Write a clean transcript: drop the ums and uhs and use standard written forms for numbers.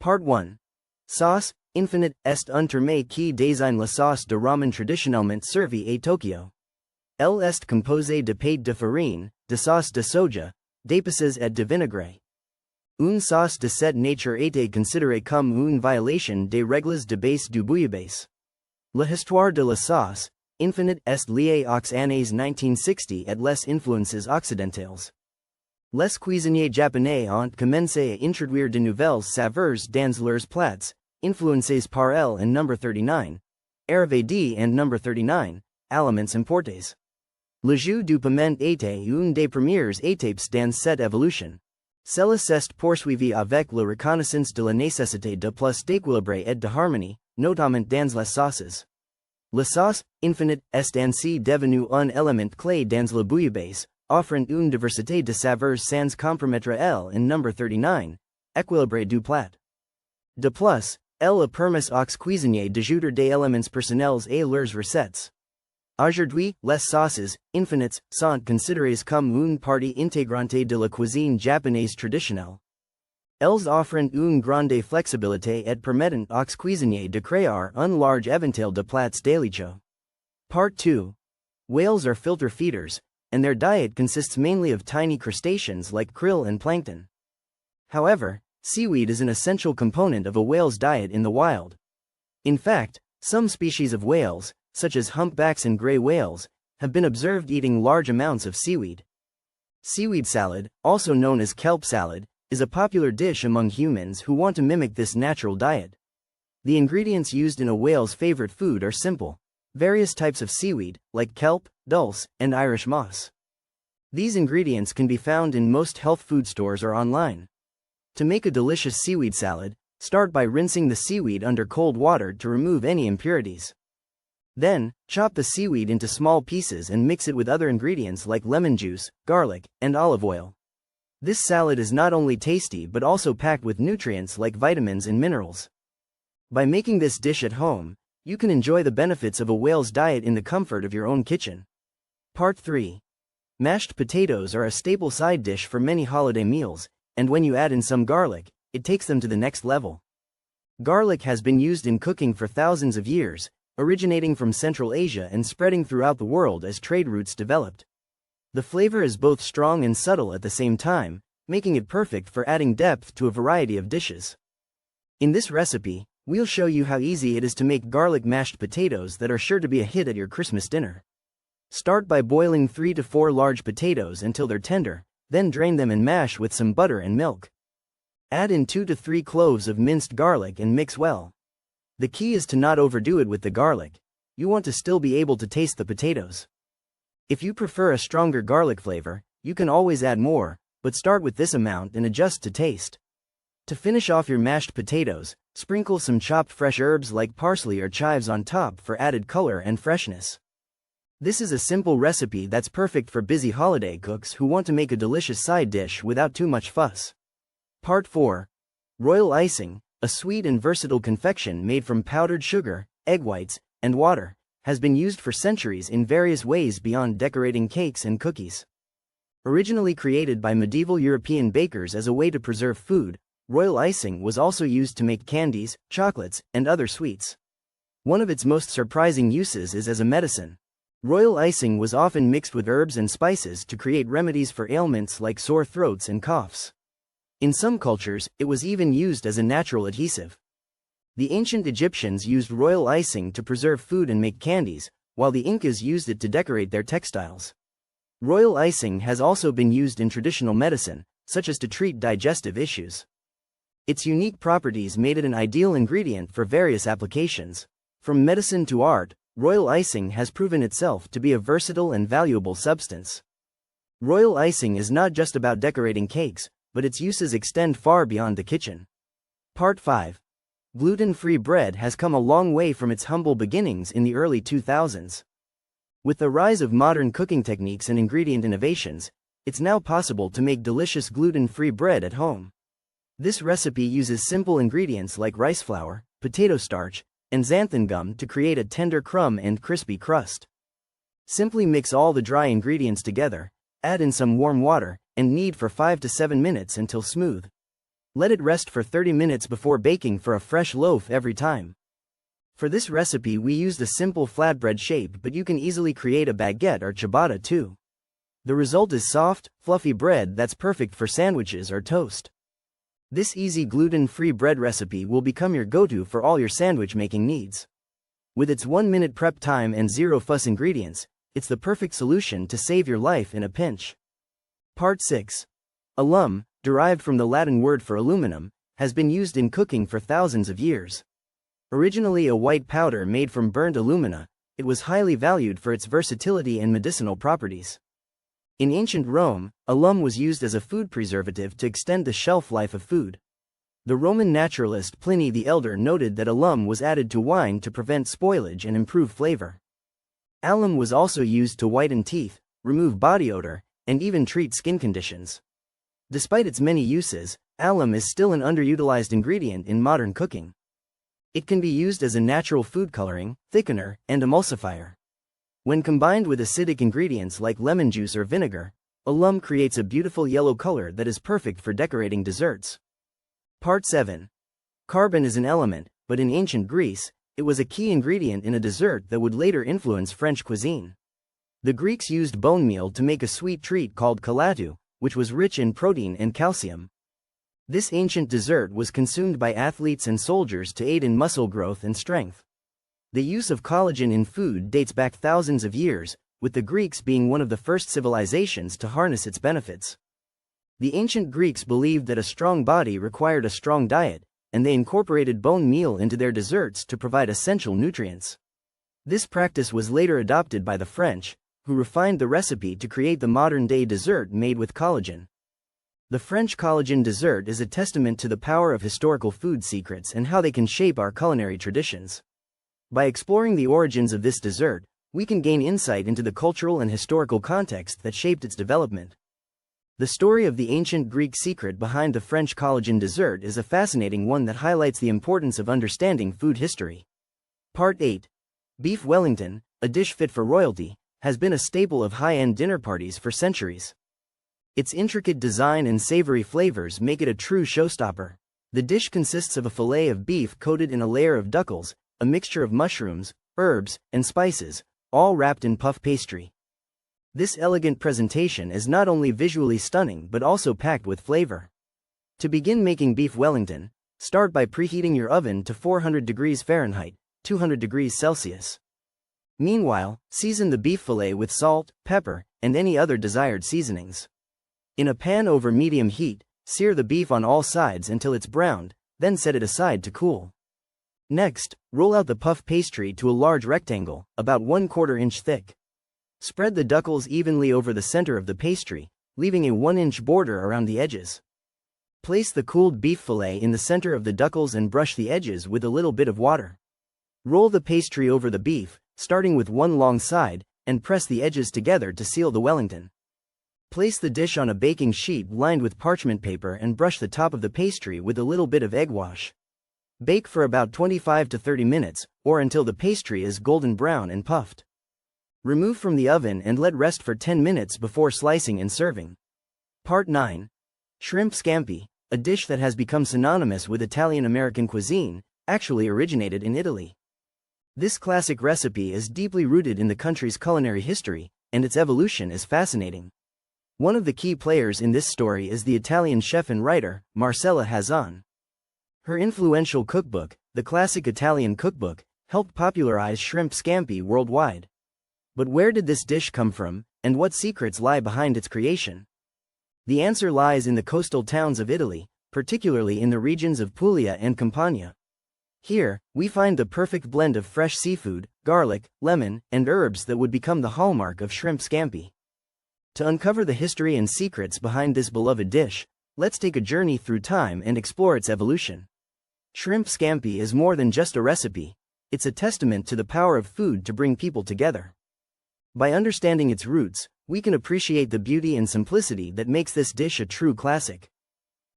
Part 1. Sauce, infinite est un terme qui désigne la sauce de ramen traditionnellement servie à Tokyo. Elle est composée de pâte de farine, de sauce de soja, d'épices et de vinaigre. Une sauce de cette nature était considérée comme une violation des règles de base du bouillabaisse. La histoire de la sauce, infinite est liée aux années 1960 et les influences occidentales. Les cuisiniers japonais ont commencé à introduire de nouvelles saveurs dans leurs plats, influencés par elle and number 39, arrivé d and number 39, aliments importés. Le jus du piment était une des premières étapes dans cette évolution. Cela s'est poursuivi avec la reconnaissance de la nécessité de plus d'équilibre et de harmonie, notamment dans les sauces. La sauce, infinite, est ainsi devenue un élément clé dans la bouillabaisse, offrant une diversité de saveurs sans compromettre elle and number 39, équilibre du plat. De plus, elle a permis aux cuisiniers d'ajouter des éléments personnels à leurs recettes. Aujourd'hui, les sauces, infinites, sont considérées comme une partie intégrante de la cuisine japonaise traditionnelle. Elles offrent une grande flexibilité et permettent aux cuisiniers de créer un large éventail de plats délicieux. Part 2. Whales are filter feeders, and their diet consists mainly of tiny crustaceans like krill and plankton. However, seaweed is an essential component of a whale's diet in the wild. In fact, some species of whales, such as humpbacks and gray whales, have been observed eating large amounts of seaweed. Seaweed salad, also known as kelp salad, is a popular dish among humans who want to mimic this natural diet. The ingredients used in a whale's favorite food are simple: various types of seaweed, like kelp, dulse, and Irish moss. These ingredients can be found in most health food stores or online. To make a delicious seaweed salad, start by rinsing the seaweed under cold water to remove any impurities. Then, chop the seaweed into small pieces and mix it with other ingredients like lemon juice, garlic, and olive oil. This salad is not only tasty but also packed with nutrients like vitamins and minerals. By making this dish at home, you can enjoy the benefits of a whale's diet in the comfort of your own kitchen. Part 3. Mashed potatoes are a staple side dish for many holiday meals, and when you add in some garlic, it takes them to the next level. Garlic has been used in cooking for thousands of years, originating from Central Asia and spreading throughout the world as trade routes developed. The flavor is both strong and subtle at the same time, making it perfect for adding depth to a variety of dishes. In this recipe, we'll show you how easy it is to make garlic mashed potatoes that are sure to be a hit at your Christmas dinner. Start by boiling 3 to 4 large potatoes until they're tender, then drain them and mash with some butter and milk. Add in 2 to 3 cloves of minced garlic and mix well. The key is to not overdo it with the garlic. You want to still be able to taste the potatoes. If you prefer a stronger garlic flavor, you can always add more, but start with this amount and adjust to taste. To finish off your mashed potatoes, sprinkle some chopped fresh herbs like parsley or chives on top for added color and freshness. This is a simple recipe that's perfect for busy holiday cooks who want to make a delicious side dish without too much fuss. Part 4. Royal icing, a sweet and versatile confection made from powdered sugar, egg whites, and water, has been used for centuries in various ways beyond decorating cakes and cookies. Originally created by medieval European bakers as a way to preserve food, royal icing was also used to make candies, chocolates, and other sweets. One of its most surprising uses is as a medicine. Royal icing was often mixed with herbs and spices to create remedies for ailments like sore throats and coughs. In some cultures, it was even used as a natural adhesive. The ancient Egyptians used royal icing to preserve food and make candies, while the Incas used it to decorate their textiles. Royal icing has also been used in traditional medicine, such as to treat digestive issues. Its unique properties made it an ideal ingredient for various applications. From medicine to art, royal icing has proven itself to be a versatile and valuable substance. Royal icing is not just about decorating cakes, but its uses extend far beyond the kitchen. Part 5. Gluten-free bread has come a long way from its humble beginnings in the early 2000s. With the rise of modern cooking techniques and ingredient innovations, it's now possible to make delicious gluten-free bread at home. This recipe uses simple ingredients like rice flour, potato starch, and xanthan gum to create a tender crumb and crispy crust. Simply mix all the dry ingredients together, add in some warm water, and knead for 5 to 7 minutes until smooth. Let it rest for 30 minutes before baking for a fresh loaf every time. For this recipe we used a simple flatbread shape, but you can easily create a baguette or ciabatta too. The result is soft, fluffy bread that's perfect for sandwiches or toast. This easy gluten-free bread recipe will become your go-to for all your sandwich making needs. With its 1-minute prep time and zero fuss ingredients, it's the perfect solution to save your life in a pinch. Part 6. Alum, derived from the Latin word for aluminum, has been used in cooking for thousands of years. Originally a white powder made from burnt alumina, it was highly valued for its versatility and medicinal properties. In ancient Rome, alum was used as a food preservative to extend the shelf life of food. The Roman naturalist Pliny the Elder noted that alum was added to wine to prevent spoilage and improve flavor. Alum was also used to whiten teeth, remove body odor, and even treat skin conditions. Despite its many uses, alum is still an underutilized ingredient in modern cooking. It can be used as a natural food coloring, thickener, and emulsifier. When combined with acidic ingredients like lemon juice or vinegar, alum creates a beautiful yellow color that is perfect for decorating desserts. Part 7. Carbon is an element, but in ancient Greece, it was a key ingredient in a dessert that would later influence French cuisine. The Greeks used bone meal to make a sweet treat called kalatou, which was rich in protein and calcium. This ancient dessert was consumed by athletes and soldiers to aid in muscle growth and strength. The use of collagen in food dates back thousands of years, with the Greeks being one of the first civilizations to harness its benefits. The ancient Greeks believed that a strong body required a strong diet, and they incorporated bone meal into their desserts to provide essential nutrients. This practice was later adopted by the French, who refined the recipe to create the modern-day dessert made with collagen. The French collagen dessert is a testament to the power of historical food secrets and how they can shape our culinary traditions. By exploring the origins of this dessert, we can gain insight into the cultural and historical context that shaped its development. The story of the ancient Greek secret behind the French collagen dessert is a fascinating one that highlights the importance of understanding food history. Part 8. Beef Wellington, a dish fit for royalty, has been a staple of high-end dinner parties for centuries. Its intricate design and savory flavors make it a true showstopper. The dish consists of a fillet of beef coated in a layer of duckles, a mixture of mushrooms, herbs, and spices, all wrapped in puff pastry. This elegant presentation is not only visually stunning but also packed with flavor. To begin making beef Wellington, start by preheating your oven to 400 degrees Fahrenheit, 200 degrees Celsius. Meanwhile, season the beef fillet with salt, pepper, and any other desired seasonings. In a pan over medium heat, sear the beef on all sides until it's browned, then set it aside to cool. Next, roll out the puff pastry to a large rectangle, about 1/4 inch thick. Spread the duckles evenly over the center of the pastry, leaving a 1-inch border around the edges. Place the cooled beef fillet in the center of the duckles and brush the edges with a little bit of water. Roll the pastry over the beef, starting with one long side, and press the edges together to seal the Wellington. Place the dish on a baking sheet lined with parchment paper and brush the top of the pastry with a little bit of egg wash. Bake for about 25 to 30 minutes, or until the pastry is golden brown and puffed. Remove from the oven and let rest for 10 minutes before slicing and serving. Part 9. Shrimp Scampi, a dish that has become synonymous with Italian-American cuisine, actually originated in Italy. This classic recipe is deeply rooted in the country's culinary history, and its evolution is fascinating. One of the key players in this story is the Italian chef and writer, Marcella Hazan. Her influential cookbook, The Classic Italian Cookbook, helped popularize shrimp scampi worldwide. But where did this dish come from, and what secrets lie behind its creation? The answer lies in the coastal towns of Italy, particularly in the regions of Puglia and Campania. Here, we find the perfect blend of fresh seafood, garlic, lemon, and herbs that would become the hallmark of shrimp scampi. To uncover the history and secrets behind this beloved dish, let's take a journey through time and explore its evolution. Shrimp scampi is more than just a recipe, it's a testament to the power of food to bring people together. By understanding its roots, we can appreciate the beauty and simplicity that makes this dish a true classic.